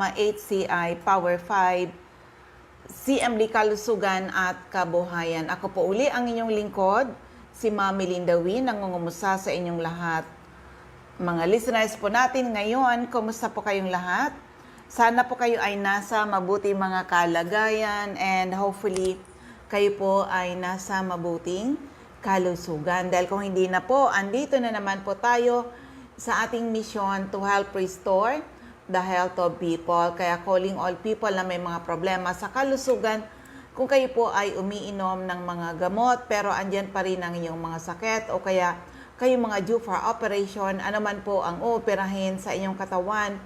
programa HCI Power 5, CMD Kalusugan at Kabuhayan. Ako po uli ang inyong lingkod, si Mami Linda Win, nangungumusta sa inyong lahat. Mga listeners po natin ngayon, kumusta po kayong lahat? Sana po kayo ay nasa mabuting mga kalagayan and hopefully kayo po ay nasa mabuting kalusugan. Dahil kung hindi na po, andito na naman po tayo sa ating mission to help restore the health of people. Kaya calling all people na may mga problema sa kalusugan, kung kayo po ay umiinom ng mga gamot pero andyan pa rin ang inyong mga sakit o kaya kayo mga due for operation, ano man po ang uoperahin sa inyong katawan,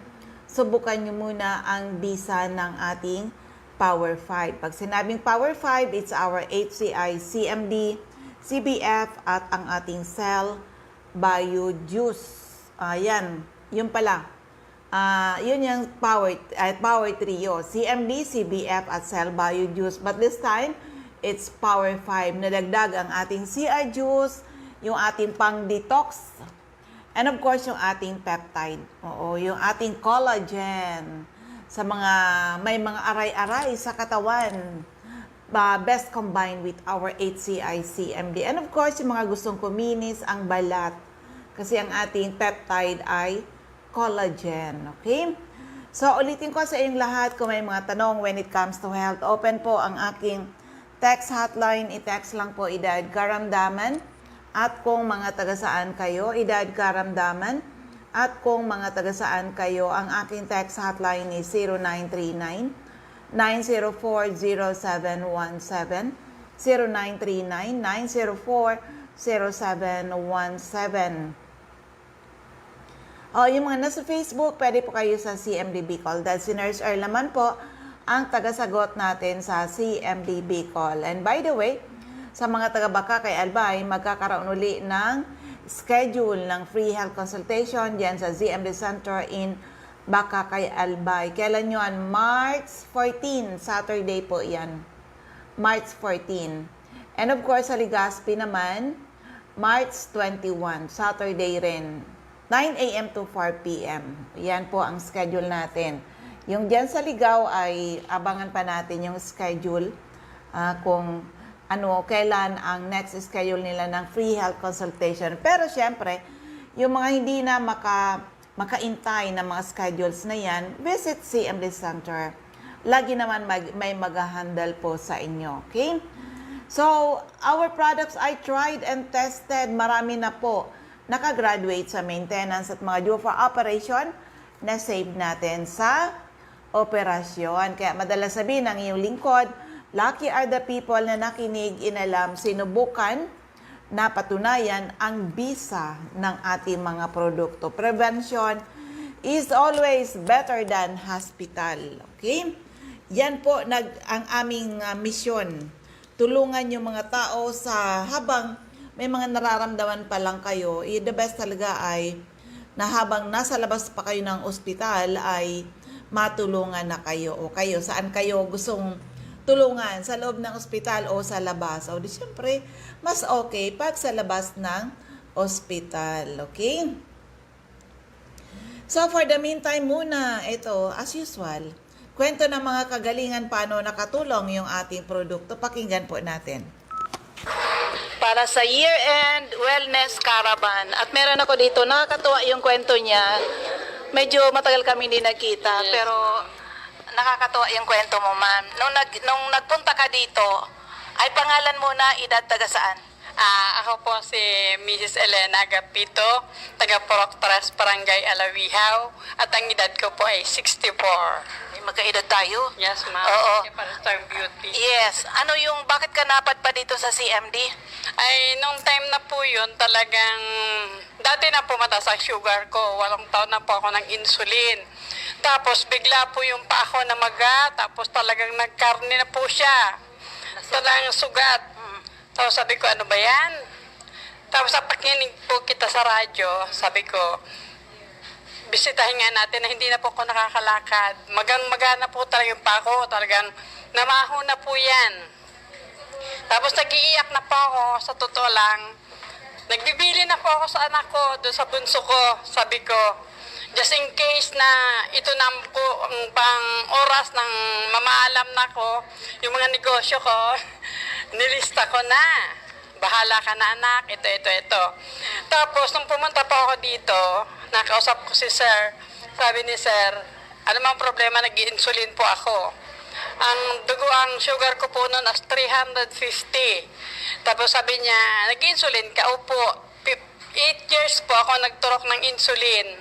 subukan nyo muna ang bisa ng ating Power 5. Pag sinabing Power 5, it's our HCI, CMD, CBF at ang ating Cell Bio Juice. Ayan, yun pala. Yun yung Power 3 yun. CMD, CBF at Cell Bio Juice. But this time, it's Power 5. Nadagdag ang ating CI Juice, yung ating pang-detox, and of course, yung ating peptide. Oo, yung ating collagen. Sa mga, may mga aray-aray sa katawan. Best combined with our HCI, CMD. And of course, yung mga gustong kuminis ang balat. Kasi ang ating peptide ay collagen. Okay? So, ulitin ko sa inyong lahat kung may mga tanong when it comes to health. Open po ang aking text hotline. I-text lang po Edad Karamdaman. At kung mga taga-saan kayo, Edad Karamdaman. At kung mga taga-saan kayo, ang aking text hotline is 0939-904-0717. 0939-904-0717. Yung mga nasa Facebook, pwede po kayo sa CMD Bicol. Dahil si Nurse Earl naman po ang tagasagot natin sa CMD Bicol. And by the way, sa mga taga-Baka kay Albay, magkakaroon uli ng schedule ng free health consultation diyan sa ZMD Center in Baka kay Albay. Kailan yun? March 14, Saturday po yan. March 14. And of course, sa Legazpi naman, March 21, Saturday rin. 9 a.m. to 4 p.m. Yan po ang schedule natin. Yung dyan sa Ligaw ay abangan pa natin yung schedule kung kailan ang next schedule nila ng free health consultation. Pero syempre, yung mga hindi na makaintay na mga schedules na yan, visit CMD Center. Lagi naman may mag-handle po sa inyo. Okay? So, our products I tried and tested. Marami na po nakagraduate sa maintenance at mga due for operation na save natin sa operasyon. Kaya madalas sabihin ng iyong lingkod, lucky are the people na nakinig, inalam, sinubukan, napatunayan ang bisa ng ating mga produkto. Prevention is always better than hospital. Okay? Yan po ang aming misyon. Tulungan yung mga tao sa habang may mga nararamdaman pa lang kayo, the best talaga ay na habang nasa labas pa kayo ng ospital ay matulungan na kayo o kayo saan kayo gustong tulungan, sa loob ng ospital o sa labas. O di syempre, mas okay pag sa labas ng ospital. Okay? So for the meantime muna, ito, as usual, kwento ng mga kagalingan paano nakatulong yung ating produkto. Pakinggan po natin. Para sa year-end wellness caravan. At meron ako dito, nakakatuwa yung kwento niya. Medyo matagal kami hindi nagkita, yes, pero nakakatuwa yung kwento mo, ma'am. Nung nagpunta ka dito, ay pangalan mo na, edad, taga saan? Ako po si Mrs. Elena Agapito, taga Proctores, Barangay Alawihaw, at ang edad ko po ay 64. Magkaedad tayo? Yes, ma'am. Oo. Para Star Beauty. Yes. Bakit ka napadpa dito sa CMD? Ay, nung time na po yun, talagang, dati na po mataas ang sugar ko. 8 taon na po ako ng insulin. Tapos, bigla po yung pa ako na tapos talagang nagkarne na po siya. Talagang sugat. Tapos sabi ko, ano ba yan? Tapos sa pakinig po kita sa radyo, sabi ko, bisitahin nga natin na hindi na po ako nakakalakad. Magana po talaga yung pako. Talagang namaho na po yan. Tapos nag-iiyak na po ako, sa totoo lang. Nagbibili na po ako sa anak ko, doon sa bunso ko. Sabi ko, Just in case na ito na po ang pang oras ng mamaalam na ko, yung mga negosyo ko, nilista ko na. Bahala ka na anak, ito. Tapos, nung pumunta pa ako dito, nakausap ko si sir. Sabi ni sir, ano mang problema, nag-insulin po ako. Ang ang sugar ko po noon as 350. Tapos sabi niya, nag-insulin ka? Opo. 8 years po ako nagturok ng insulin.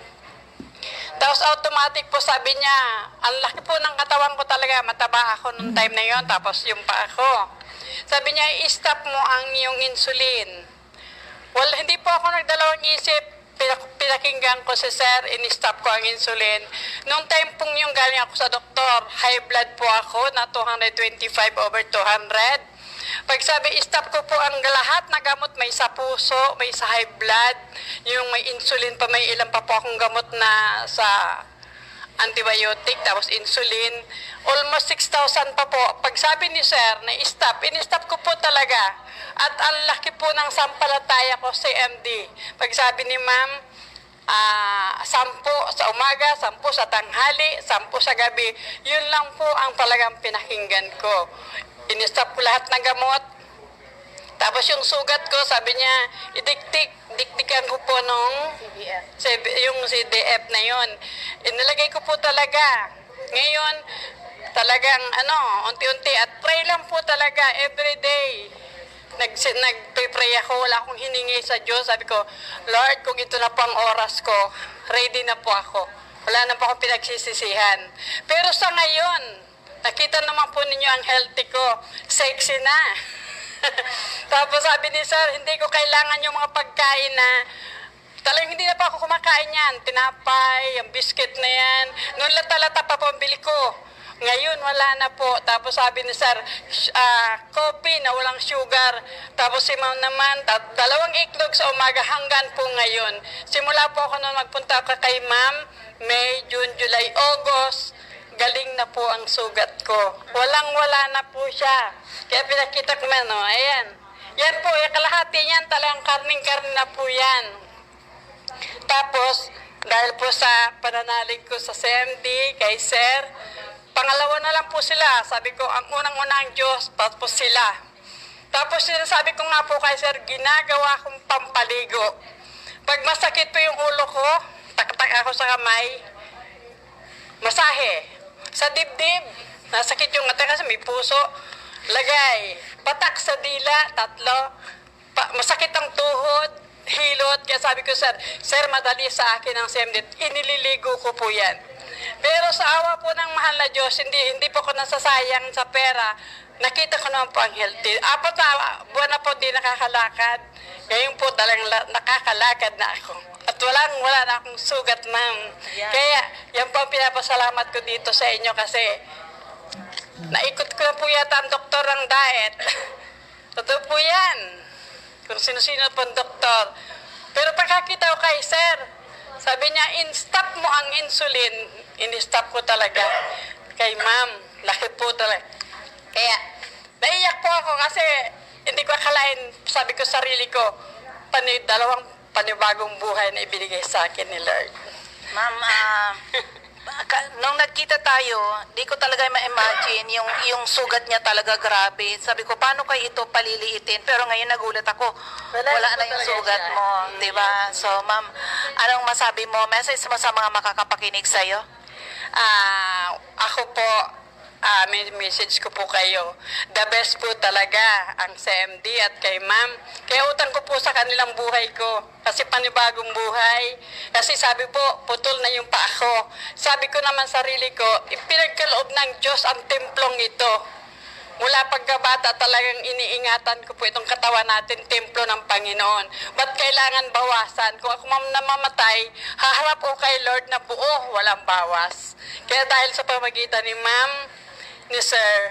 Tapos automatic po sabi niya, ang laki po ng katawan ko talaga, mataba ako nung time na yon, tapos yung pa ako. Sabi niya, i-stop mo ang iyong insulin. Well, hindi po ako nagdalawang isip. Pinakinggan ko si sir, in-stop ko ang insulin. Nung time pong yung galing ako sa doktor, high blood po ako na 225/200. Pag sabi, stop ko po ang lahat na gamot, may sa puso, may sa high blood, yung may insulin pa, may ilan pa po akong gamot na sa antibiotic, tapos insulin, almost 6,000 pa po. Pag sabi ni sir na stop, in-stop ko po talaga. At ang laki po ng sampalataya ko sa MD. Pag sabi ni ma'am, 10 sa umaga, 10 sa tanghali, 10 sa gabi, yun lang po ang talagang pinakinggan ko. In-stop ko lahat ng gamot. Tapos yung sugat ko, sabi niya, dikdikan ko po nung yung CDF na yun. Inilagay ko po talaga. Ngayon, talagang unti-unti at pray lang po talaga every day. Nagpe-pray ako, wala akong hiningi sa Diyos. Sabi ko, Lord, kung ito na po ang oras ko, ready na po ako. Wala na po akong pinagsisisihan. Pero sa ngayon, nakita naman po ninyo ang healthy ko. Sexy na. Tapos sabi ni sir, hindi ko kailangan yung mga pagkain na talagang hindi na pa ako kumakain yan. Tinapay, yung biscuit na yan. Noon lata-lata pa po ang bili ko. Ngayon, wala na po. Tapos sabi ni sir, coffee na walang sugar. Tapos si ma'am naman, 2 itlog sa umaga hanggang po ngayon. Simula po ako nung magpunta ako kay ma'am, May, June, July, August, galing na po ang sugat ko. Walang-wala na po siya. Kaya pinakita ko man, ayan. Yan po, kalahati niyan, talagang karning-karni na po yan. Tapos, dahil po sa pananalig ko sa CMD, kay Sir, pangalawa na lang po sila. Sabi ko, ang unang-una ang Diyos, tapos sila. Tapos sinasabi ko nga po kay Sir, ginagawa kong pampaligo. Pag masakit po yung ulo ko, tak-tak ako sa kamay, masahe. Sa dibdib, nasakit yung mata kasi may puso, lagay. Patak sa dila, 3. Masakit ang tuhod, hilot. Kaya sabi ko, Sir, madali sa akin ang CMD. Inililigo ko po yan. Pero sa awa po ng mahal na Diyos, hindi po ako nasasayang sa pera. Nakita ko naman po ang healthy. 4 na buwan na po di nakakalakad. Ngayon po talagang nakakalakad na ako. At wala na akong sugat, ma'am. Yeah. Kaya yan po ang pinapasalamat ko dito sa inyo kasi naikot ko na po yata ang doktor ng diet. Totoo po yan. Kung sino-sino po ang doktor. Pero pagkakita ko kay Sir, sabi niya, in-stop mo ang insulin. In-stop ko talaga. Kay ma'am, laki po talaga. Kaya, naiyak po ako kasi hindi ko akalain, sabi ko sarili ko, panibagong buhay na ibinigay sa akin ni Lord. Ma'am, nung nagkita tayo, di ko talaga ma-imagine yung sugat niya talaga grabe. Sabi ko, paano kayo ito paliliitin? Pero ngayon nagulat ako, wala na yung sugat mo, di ba? So, ma'am, anong masabi mo? Message mo sa mga makakapakinig sa'yo? Ako po, may message ko po kayo. The best po talaga ang CMD at kay ma'am. Kaya utang ko po sa kanilang buhay ko. Kasi panibagong buhay. Kasi sabi po, putol na yung paa ko. Sabi ko naman sarili ko, ipinagkaloob ng Diyos ang templong ito. Mula pagkabata talagang iniingatan ko po itong katawan natin, templo ng Panginoon. Ba't kailangan bawasan? Kung ako namamatay, haharap ko kay Lord na buo, walang bawas. Kaya dahil sa pamagitan ni ma'am, ni Sir,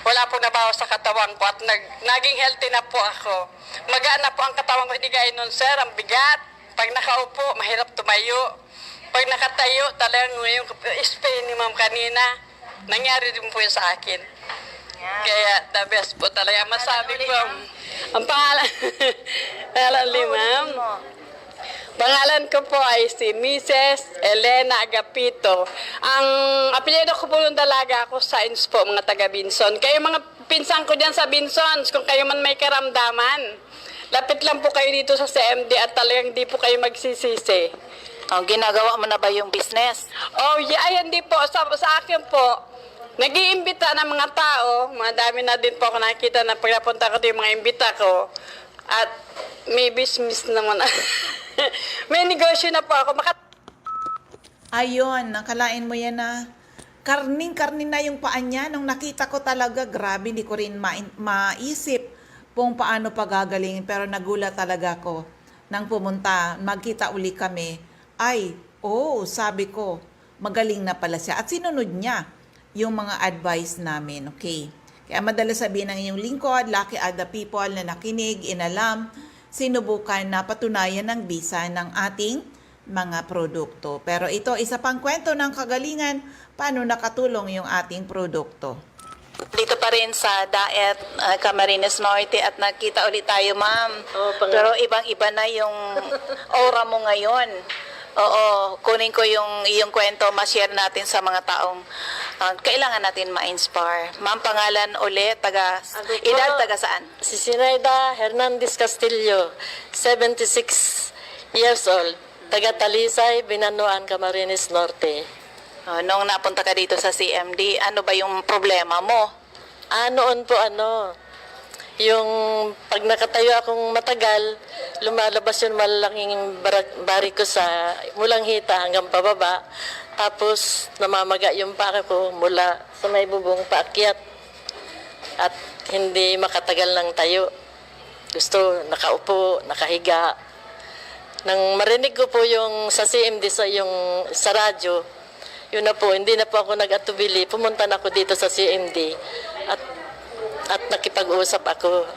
wala po nabawas sa katawan ko at naging healthy na po ako. Magaan na po ang katawan ko, hindi gaya nun, Sir, ang bigat. Pag nakaupo, mahirap tumayo. Pag nakatayo, talagang yung spray ni ma'am kanina, nangyari din po yun sa akin. Kaya the best po talaga. Masabi ko, ang pangalan ni ma'am, Pangalan ko po ay si Mrs. Elena Agapito. Ang apelyido ko po ng dalaga ako sa Inspo, mga taga Binson. Kayo mga pinsan ko dyan sa Binson, kung kayo man may karamdaman, lapit lang po kayo dito sa CMD at talagang di po kayo magsisisi. Ginagawa mo na ba yung business? Oh, yeah, ay, hindi po. Sa akin po, nag-iimbita ng mga tao. Madami na din po ako nakikita na pagpunta ko yung mga imbita ko. At may business naman. May negosyo na po ako. Ayun, nakalain mo yan na karning-karnin na yung paa niya. Nung nakita ko talaga, grabe, hindi ko rin maisip kung paano pagagalingin. Pero nagulat talaga ako nang pumunta, magkita uli kami. Ay, sabi ko, magaling na pala siya. At sinunod niya yung mga advice namin, okay? Kaya madalas sabihin ng inyong lingkod, lucky are the people na nakinig, inalam, sinubukan na patunayan ng bisa ng ating mga produkto. Pero ito, isa pang kwento ng kagalingan, paano nakatulong yung ating produkto. Dito pa rin sa Daet, Camarines Norte at nakita ulit tayo, ma'am. Pero ibang-iba na yung aura mo ngayon. Oo, kunin ko yung kwento, ma-share natin sa mga taong kailangan natin ma-inspire. Ma'am, pangalan ulit, edad, taga saan? Si Sinaida Hernandez Castillo, 76 years old, taga Talisay, Binanuan, Camarines Norte. Nung napunta ka dito sa CMD, ano ba yung problema mo? Noon po yung pag nakatayo akong matagal, lumalabas yung malaking bari ko mulang hita hanggang pababa. Tapos namamaga yung paa ko mula sa may bubong paakyat. At hindi makatagal ng tayo. Gusto nakaupo, nakahiga. Nang marinig ko po yung sa CMD sa radyo, yun na po, hindi na po ako nag-atubili. Pumunta na ako dito sa CMD at nakipag-usap ako.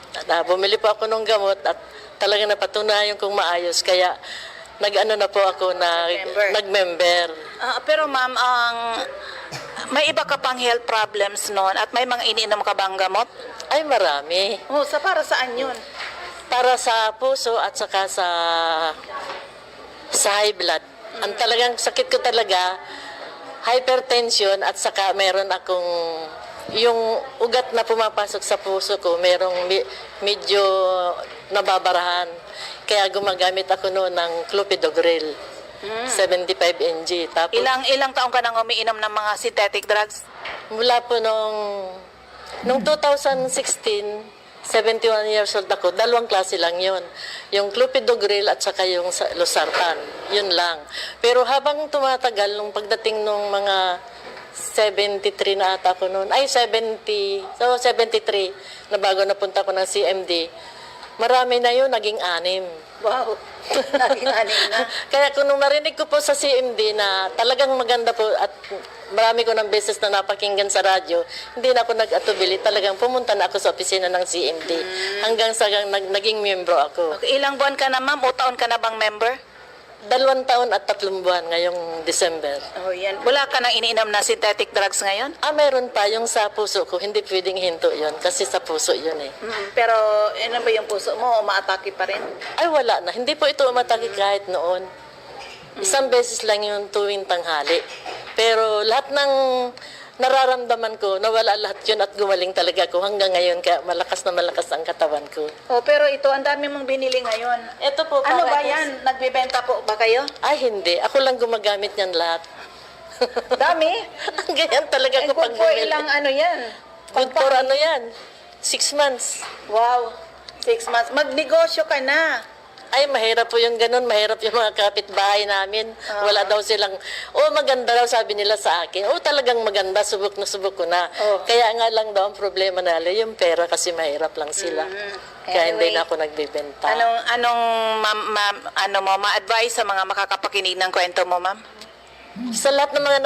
Bumili po ako ng gamot at talagang napatunayan kong maayos. Kaya nag-ano na po ako nag-member. Pero ma'am, may iba ka pang health problems noon at may mga iniinom ka bang gamot? Ay, marami. Para saan yun? Para sa puso at saka sa high blood. Ang talagang sakit ko talaga, hypertension at saka meron akong yung ugat na pumapasok sa puso ko, merong medyo nababarahan. Kaya gumagamit ako noon ng Clopidogrel, 75 mg. Tapos, Ilang taong ka nang umiinom ng mga synthetic drugs? mula po nung 2016, 71 years old ako, dalawang klase lang yun. Yung Clopidogrel at saka yung Losartan. Yun lang. Pero habang tumatagal, nung pagdating nung mga 73 na ata ako noon, 73, na bago napunta ko ng CMD, marami na yun, naging 6. Wow, naging 6 na. Kaya kung nung narinig ko po sa CMD na talagang maganda po at marami ko ng beses na napakinggan sa radyo, hindi na ako nag-atubili. Talagang pumunta na ako sa opisina ng CMD hanggang sa naging miyembro ako. Okay, ilang buwan ka na ma'am o taon ka na bang member? 2 taon at 3 buwan ngayong December. Yan. Wala ka nang iniinom na synthetic drugs ngayon? Meron pa yung sa puso ko, hindi pwedeng hinto yun kasi sa puso yun eh. Pero ano ba yung puso mo? Umaatake pa rin? Ay wala na, hindi po ito umatake kahit noon. Isang beses lang yung tuwing tanghali. Pero lahat ng nararamdaman ko, nawala lahat yun at gumaling talaga ako hanggang ngayon. Kaya malakas na malakas ang katawan ko. Pero ito, ang dami mong binili ngayon. Ito po, Ano ba para- yan? Nagbibenta po ba kayo? Ay hindi, ako lang gumagamit niyan lahat. Dami? Ang ganyan talaga ko pag Good for bumili. ilang ano yan? Good for ano yan? 6 months. Wow, 6 months. Magnegosyo ka na. Ay, mahirap po yung ganun. Mahirap yung mga kapitbahay namin. Wala daw silang, maganda daw sabi nila sa akin. Talagang maganda. Subok na subok ko na. Kaya nga lang daw ang problema nila, yung pera kasi mahirap lang sila. Kaya hindi Anyway, na ako nagbibenta. Anong ma-advise sa mga makakapakinig ng kwento mo, ma'am? Sa lahat ng mga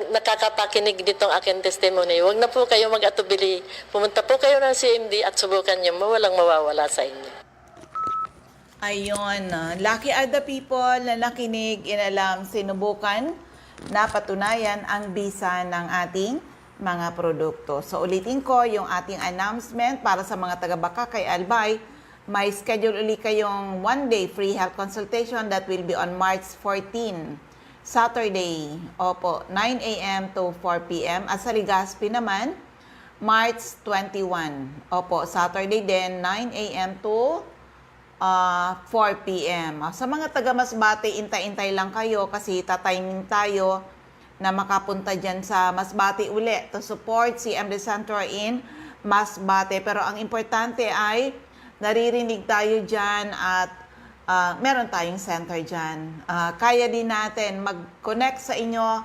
nakakapakinig nitong aking testimony, huwag na po kayo mag-atubili. Pumunta po kayo ng CMD at subukan nyo. Walang mawawala sa inyo. Ayun, lucky are the people na nakinig, inalam, sinubukan, napatunayan ang bisa ng ating mga produkto. So ulitin ko yung ating announcement para sa mga taga-Baka kay Albay. may schedule uli kayong one-day free health consultation that will be on March 14, Saturday. Opo, 9 a.m. to 4 p.m. At sa Legazpi naman, March 21. Opo, Saturday din, 9 a.m. to 4 p.m. Sa mga taga Masbate, intay-intay lang kayo kasi tatiming tayo na makapunta dyan sa Masbate uli to support si MD Center in Masbate. Pero ang importante ay naririnig tayo dyan at meron tayong center dyan. Kaya din natin mag-connect sa inyo.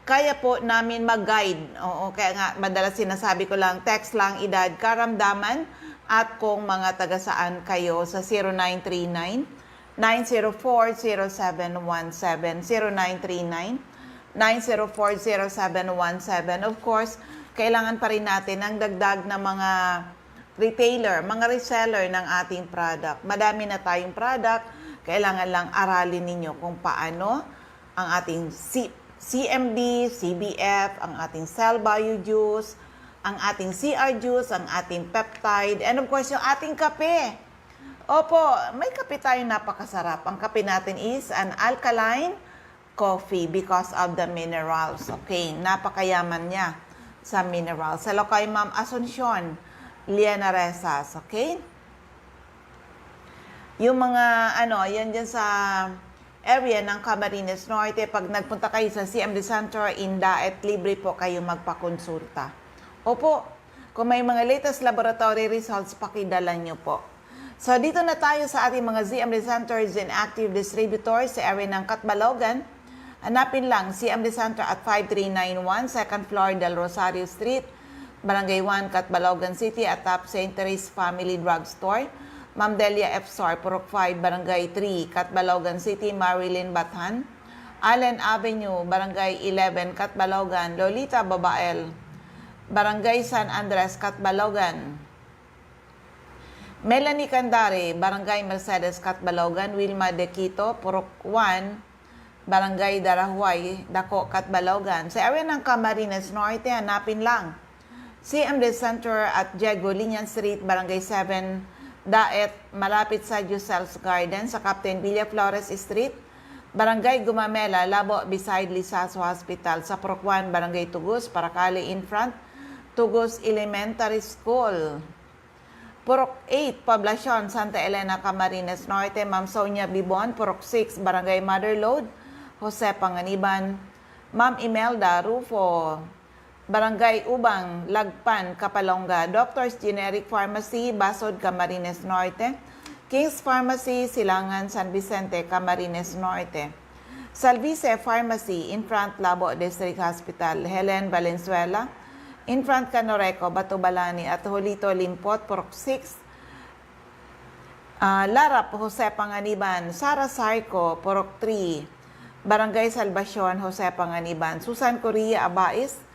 Kaya po namin mag-guide. Oo, kaya nga madalas sinasabi ko lang, text lang edad, karamdaman, at kung mga taga saan kayo sa 0939-904-0717. 0939-904-0717. Of course, kailangan pa rin natin ang dagdag na mga retailer, mga reseller ng ating product. Madami na tayong product, kailangan lang aralin ninyo kung paano ang ating CMD, CBF, ang ating cell bio juice, ang ating CR juice, ang ating peptide, and of course yung ating kape. Opo, may kape tayo napakasarap. Ang kape natin is an alkaline coffee because of the minerals. Okay, napakayaman niya sa minerals. Hello kay Ma'am Asuncion Liana Resas, okay? Yung mga, yan dyan sa area ng Camarines Norte, pag nagpunta kayo sa CMD Center, Daet, libre po kayo magpakonsulta. Opo, kung may mga latest laboratory results, pakidala nyo po. So, dito na tayo sa ating mga CMD Centers and Active Distributors sa area ng Catbalogan. Hanapin lang CMD Center at 5391, second floor Del Rosario Street, Barangay 1, Catbalogan City, at Top St. Therese Family Drug Store. Ma'am Delia F. Sor, Purok 5, Barangay 3, Catbalogan City, Marilyn Batan. Allen Avenue, Barangay 11, Catbalogan. Lolita Babael, Barangay San Andres, Catbalogan. Melanie Candare, Barangay Mercedes, Catbalogan. Wilma De Quito, Purok 1, Barangay Darahuay, Dako, Catbalogan. Sa area ng Camarines Norte, hanapin lang CMD Center at Diego Linian Street, Barangay 7, Daet, malapit sa Jusel's Garden, sa Captain Villa Flores Street, Barangay Gumamela, Labo, beside Lisaso Hospital, sa Purok 1, Barangay Tugus, Paracali in front, Tugus Elementary School. Purok 8, Poblacion, Santa Elena, Camarines Norte, Ma'am Sonia Bibon, Purok 6, Barangay Motherlode, Jose Panganiban, Ma'am Imelda Rufo, Barangay Ubang, Lagpan, Kapalonga, Doctors Generic Pharmacy, Basod, Camarines Norte, King's Pharmacy, Silangan, San Vicente, Camarines Norte, Salvice Pharmacy, in front Labo District Hospital, Helen Valenzuela, in front Canoreco, Batubalani, at Holito Limpot, Purok 6, Larap, Jose Panganiban, Sara Sarco, Purok 3, Barangay Salvacion, Jose Panganiban, Susan Correa Abais,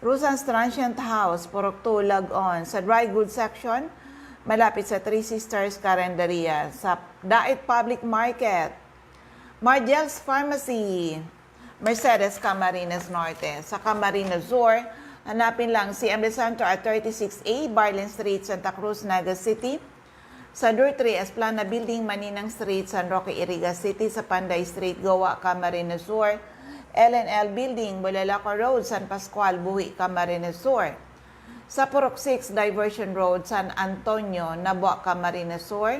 Rosan's Transient House, Purok 2, Lag-on. Sa dry goods section, malapit sa Three Sisters Carendaria. Sa Daet Public Market, Margel's Pharmacy, Mercedes, Camarines Norte. Sa Camarines Sur, hanapin lang CMD Center at 36A, Barlin Street, Santa Cruz, Naga City. Sa Dirt 3, Esplana Building, Maninang Street, San Roque, Iriga City. Sa Panday Street, Goa, Camarines Sur. LNL Building, Bulalaco Road, San Pascual, Buhi, Camarines Sur. Sa Purok 6, Diversion Road, San Antonio, Nabua, Camarines Sur.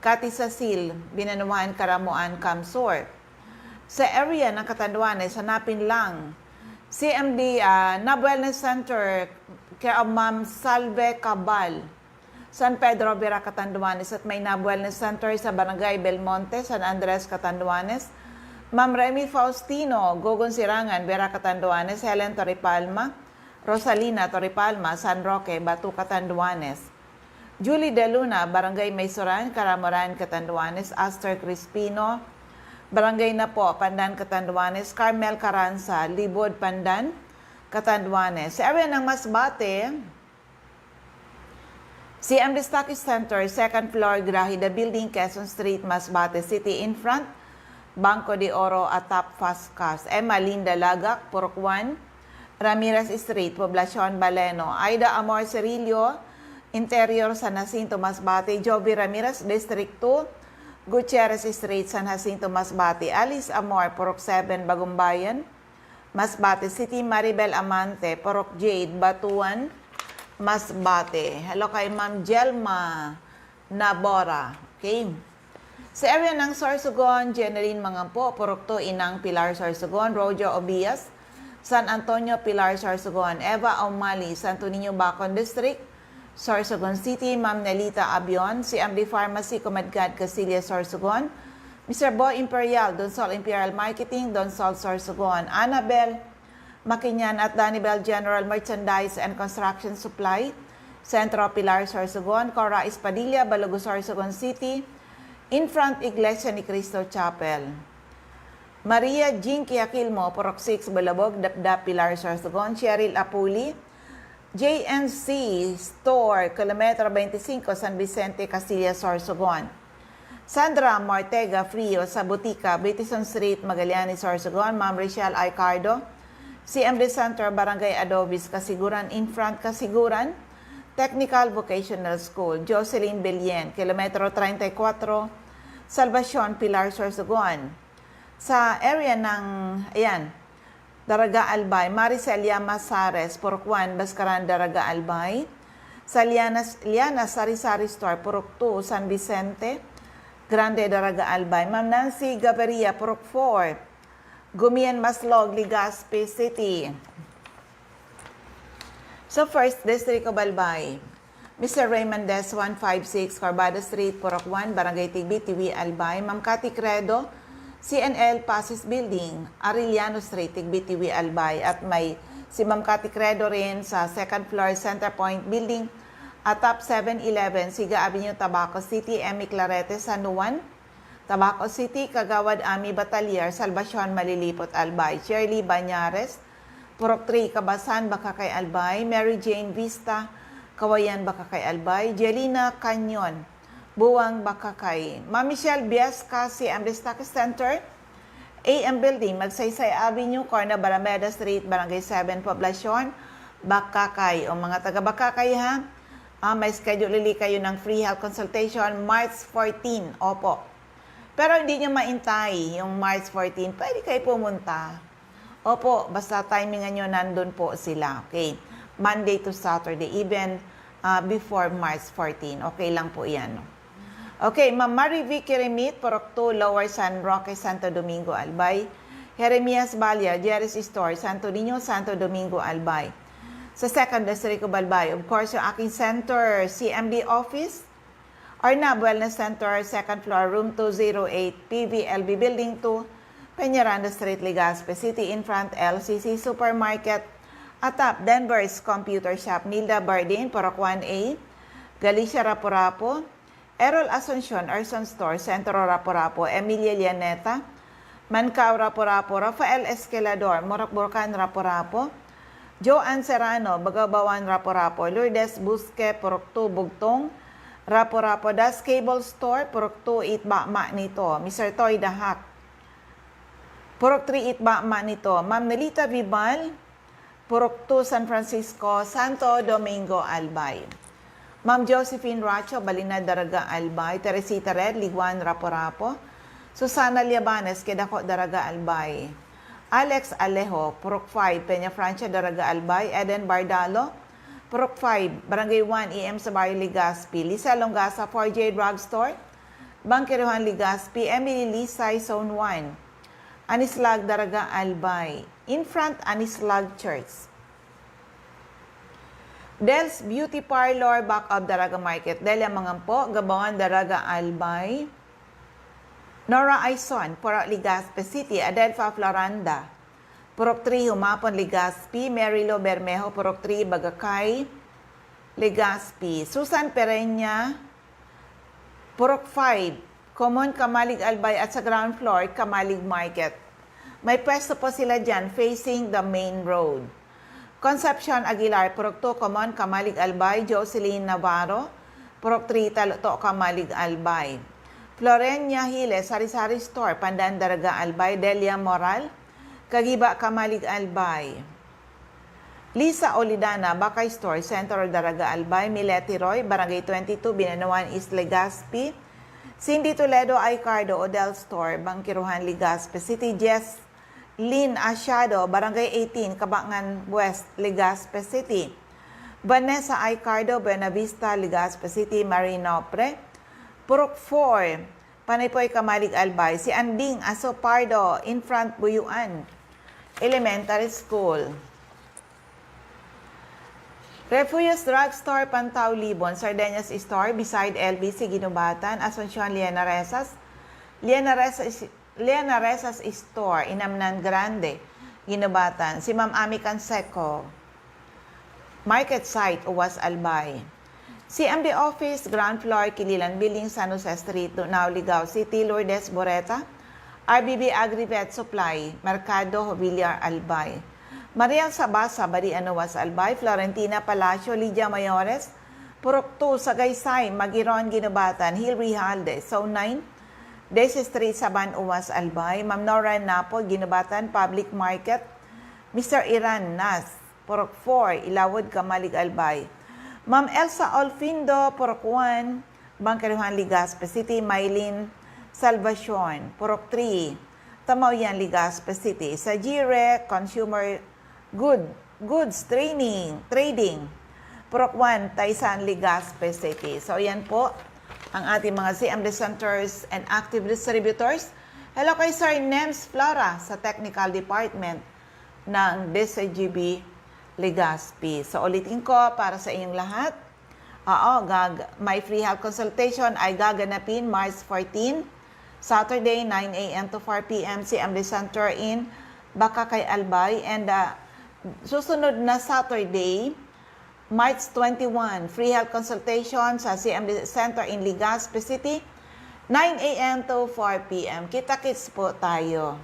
Katisasil, Binanuan, Karamuan, Camsur. Sa area ng Catanduanes, hanapin lang CMD na Wellness Center kay Ma'am Salve Cabal, San Pedro, Vera, Catanduanes, at may na Wellness Center sa Barangay Belmonte, San Andres, Catanduanes. Ma'am Remy Faustino, Gogon Sirangan, Vera, Catanduanes, Helen Torrepalma, Rosalina Torrepalma, San Roque, Batu, Catanduanes. Julie De Luna, Barangay Maysoran, Caramoran, Catanduanes, Aster Crispino, Barangay Napo, Pandan, Catanduanes, Carmel Caranza, Libod, Pandan, Catanduanes. Sa area ng Masbate, CMD Stockist Center, second floor, Grahida Building, Quezon Street, Masbate City, in front, Banco de Oro at Top Fast Cars. Emma Linda Lagak, Purok 1, Ramirez Street, Poblacion, Baleno. Aida Amor Cerillo, Interior, San Jacinto, Masbate. Joby Ramirez, District 2, Gutierrez Street, San Jacinto, Masbate. Alice Amor, Purok 7, Bagumbayan, Masbate City. Maribel Amante, Purok Jade, Batuan, Masbate. Hello kay Ma'am Jelma Nabora. Okay. Sa area ng Sorsogon, Jeneline Mangampo, Purok 2, Inang Pilar Sorsogon, Rojo Obias, San Antonio Pilar Sorsogon, Eva Omali, Santo Niño Bacon District, Sorsogon City, Ma'am Nelita Abion, CMD Pharmacy, Comadgad, Casillas, Sorsogon, Mr. Boy Imperial, Donsol Imperial Marketing, Donsol Sorsogon, Annabel Makinyan at Danibel General Merchandise and Construction Supply, Centro Pilar Sorsogon, Cora Espadilla, Balogo Sorsogon City, in front Iglesia ni Cristo Chapel. Maria Jinky Aquilmo, Purok 6, Balabog, Dapdap, Pilar Sorsogon, Cheryl Apuli, JNC Store, Kilometro 25, San Vicente, Casillas, Sorsogon. Sandra Martega Frio sa Butika, Bitison Street, Magallanes, Sorsogon. Ma'am Rachel Aicardo, CMD Center, Barangay Adobis, Kasiguran, in front Kasiguran, Technical Vocational School. Jocelyn Belien, Kilometro 34, Salvacion, Pilar, Sorsogon. Sa area ng, ayan, Daraga Albay, Maricel Llamazares, Purok 1, Bascaran, Daraga Albay. Sa Liana Sari-Sari Store, Purok 2, San Vicente, Grande, Daraga Albay. Ma'am Nancy Gaviria, Purok 4, Gumian, Maslog, Legazpi City. So first, District of Albay, Mr. Raymond Des, 156, Corbada Street, Purok 1, Barangay Tigbi, Tiwi, Albay. Ma'am Cathy Credo, CNL Pasis Building, Arellano Street, Tigbi, Tiwi, Albay. At may si Ma'am Cathy Credo rin sa second floor, Center Point Building, at top 711, Siga Avenue, Tabaco City, Emi Clarete, San Juan, Tabaco City, Kagawad Ami Batalier, Salvacion, Malilipot, Albay. Shirley Banyares, Purok 3, Kabasan, Bakakay, Albay. Mary Jane Vista, Kawayan, Bakakay, Albay. Jelina Canyon, Buwang, Bakakay. Ma'am Michelle Biasca, CMD Stock Center, AM Building, Magsaysay Avenue, Corner Barameda Street, Barangay 7, Poblacion, Bakakay. O mga taga Bakakay ha, may schedule ulit kayo ng free health consultation March 14. Opo. Pero hindi nyo maintay yung March 14, pwede kayo pumunta. Opo, basta timingan nyo, nandun po sila. Okay. Monday to Saturday, even before March 14. Okay lang po yan. Okay, Ma'am Marie Vicky Remit, Purok 2, Lower San Roque, Santo Domingo, Albay. Jeremias Balia, Jerry's Store, Santo Niño, Santo Domingo, Albay. Sa second District of Albay, of course, yung aking center, CMD Office, Arnab Wellness Center, second floor, room 208, PVLB Building 2, Peñaranda Street, Legazpi City, in front LCC Supermarket, atap Denver's Computer Shop, Nilda Bardin, Purok 1A, Galicia Raporapo, Errol Asuncion, Arson Store, Centro Raporapo, Emilia Llaneta, Mancao Raporapo, Rafael Esquelador, Morakburkan Raporapo, Joanne Serrano, Bagabawan Raporapo, Lourdes Busque, Purok 2, Bugtong, Raporapo, Das Cable Store, Purok 2, Itbama nito, Mr. Toy Dahak, Purok 3, Itbama nito, Ma'am Nelita Vibal, Purok 2, San Francisco, Santo Domingo, Albay. Ma'am Josephine Racho, Balinad, Daraga, Albay. Teresita Red, Liguan, Raporapo. Susana Liabanes, Kedako, Daraga, Albay. Alex Alejo, Purok 5, Peña Francia, Daraga, Albay. Eden Bardalo, Purok 5, Barangay 1, EM sa Barrio Legazpi. Lisa Longasa, 4J Drugstore, Bangkiruhan, Legazpi. Emily Lisay, Zone 1. Anislag, Daraga, Albay. In front, Anislag Church. Del's Beauty Parlor, back of Daraga Market. Delia Mangampo, Gabawan, Daraga, Albay. Nora Aison, Purok Legazpi City. Adelfa Floranda, Purok 3, Humapon, Legazpi. Marylo Bermejo, Purok 3, Bagakay, Legazpi. Susan Pereña, Purok 5, Common, Kamalig, Albay, at sa ground floor, Kamalig Market. May pwesto po sila dyan, facing the main road. Concepcion Aguilar, Purok 2, Common, Kamalig, Albay. Jocelyn Navarro, Purok 3, Taluto, Kamalig, Albay. Florenia Hiles, Sari-Sari Store, Pandan, Daraga, Albay. Delia Moral, Kagiba, Kamalig, Albay. Lisa Olidana, Bakay Store, Centro Daraga Albay, Mileti Roy, Barangay 22, Binanawan East, Legazpi. Cindy Toledo, Icardo, Odell Store, Bangkiruhan, Legazpi City. Jess Lynn Asiado, Barangay 18, Kabangan West, Legazpi City. Vanessa Icardo, Buenavista, Legazpi City, Marinopre. Purok 4, Panaypoy, Kamalig Albay. Si Anding Asopardo, Infront Buyuan Elementary School. Refuyos Drugstore, Pantaw, Libon, Sardeñas Store, beside LBC, Ginubatan, Asuncion, Liena Resas Store, Inamnan Grande, Ginubatan. Si Ma'am Ami Canseco, Market Site, Uwas, Albay. CMD Office, ground floor, Kililan Building, San Jose Street, Tunao, Ligao City, Lourdes, Boreta. RBB Agri-Vet Supply, Mercado, Villar, Albay. Mariel Sabasa, Barian, Uwas, Albay. Florentina Palacio, Lydia Mayores, Purok 2, Sagaysay, Magiron, Ginubatan, Hill Rijalde, Zone 9, Daisy Street, Saban, Uwas, Albay. Ma'am Nora Napo, Ginubatan, Public Market. Mr. Iran Nas, Purok 4, Ilawod, Kamalig, Albay. Ma'am Elsa Olfindo, Purok 1, Bangkiruhan, Legazpi City. Maylin Salvacion, Purok 3, Tamaoyan, Legazpi City. Sa Gire Consumer Goods Trading, Purok 1, Taysan, Legazpi City. So yan po ang ating mga CMD centers and active distributors. Hello kay Sir Nems Flora sa Technical Department ng DCGB Legazpi. So ulitin ko para sa inyong lahat. My free health consultation ay gaganapin March 14, Saturday, 9 a.m. to 4 p.m. CMD Center in Bakakay, Albay. And susunod na Saturday, March 21, free health consultation sa CMD Center in Legazpi City, 9 a.m. to 4 p.m. Kita-kits po tayo.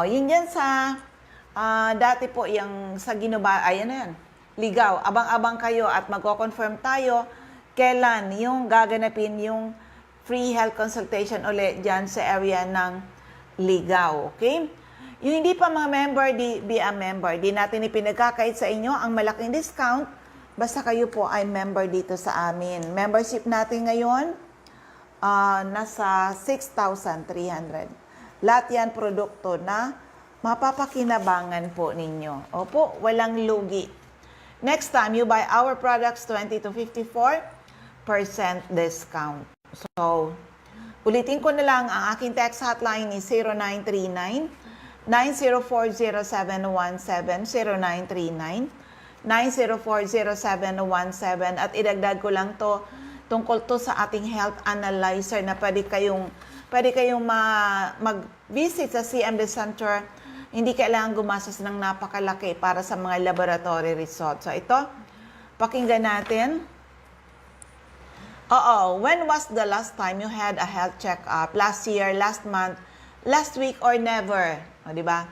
Yun yan sa, dati po yung sa Ginuba, ayan na yan, Ligaw. Abang-abang kayo at magko-confirm tayo kailan yung gaganapin yung free health consultation ulit dyan sa area ng Ligaw. Okay? Yung hindi pa mga member, be a member. Di natin ipinagkakait sa inyo ang malaking discount basta kayo po ay member dito sa amin. Membership natin ngayon, nasa 6,300. Lahat yan produkto na mapapakinabangan po ninyo. Opo, walang lugi. Next time, you buy our products, 20 to 54% discount. So, ulitin ko na lang, ang aking text hotline is 0939-9040717, 0939-9040717, at idagdag ko lang to, tungkol to sa ating health analyzer na pwede kayong mag-visit sa CMD Center. Hindi kailangan gumastos ng napakalaki para sa mga laboratory results. So ito, pakinggan natin. When was the last time you had a health check-up? Last year, last month, last week, or never? O, diba?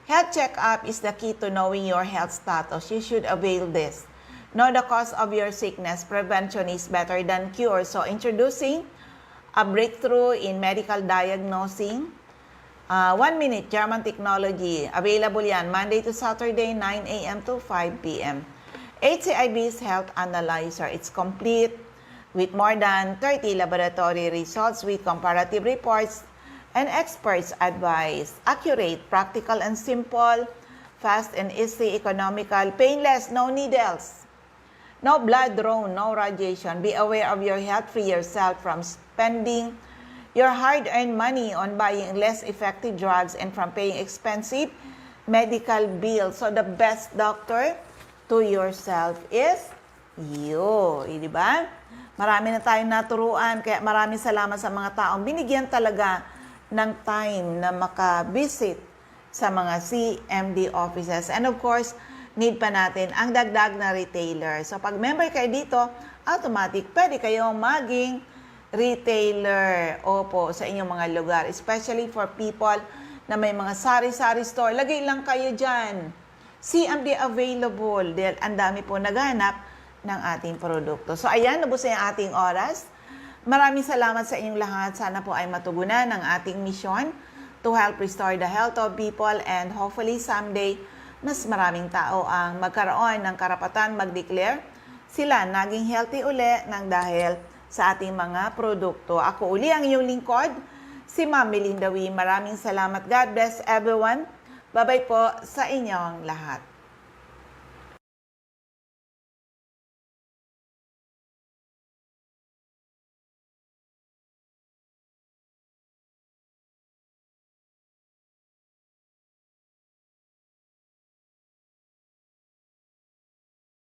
Health check-up is the key to knowing your health status. You should avail this. Know the cause of your sickness. Prevention is better than cure. So, introducing a breakthrough in medical diagnosing. 1 minute German technology. Available yan Monday to Saturday, 9 a.m. to 5 p.m. HCIB's Health Analyzer. It's complete with more than 30 laboratory results with comparative reports and experts' advice. Accurate, practical and simple, fast and easy, economical, painless, no needles, no blood drawn, no radiation. Be aware of your health. Free yourself from spending your hard-earned money on buying less effective drugs and from paying expensive medical bills. So the best doctor to yourself is you. Di ba? Marami na tayong naturuan, kaya maraming salamat sa mga taong binigyan talaga ng time na maka-visit sa mga CMD offices. And of course, need pa natin ang dagdag na retailer. So pag member kayo dito, automatic pwede kayong maging retailer. Opo, sa inyong mga lugar. Especially for people na may mga sari-sari store. Lagay lang kayo dyan. CMD available. Dahil ang dami po naghanap ng ating produkto. So ayan, nabos na yung ating oras. Maraming salamat sa inyong lahat. Sana po ay matugunan ang ating mission to help restore the health of people and hopefully someday mas maraming tao ang magkaroon ng karapatan mag-declare, sila naging healthy uli ng dahil sa ating mga produkto. Ako uli ang iyong lingkod, si Ma'am Melinda Wee. Maraming salamat. God bless everyone. Bye-bye po sa inyong lahat.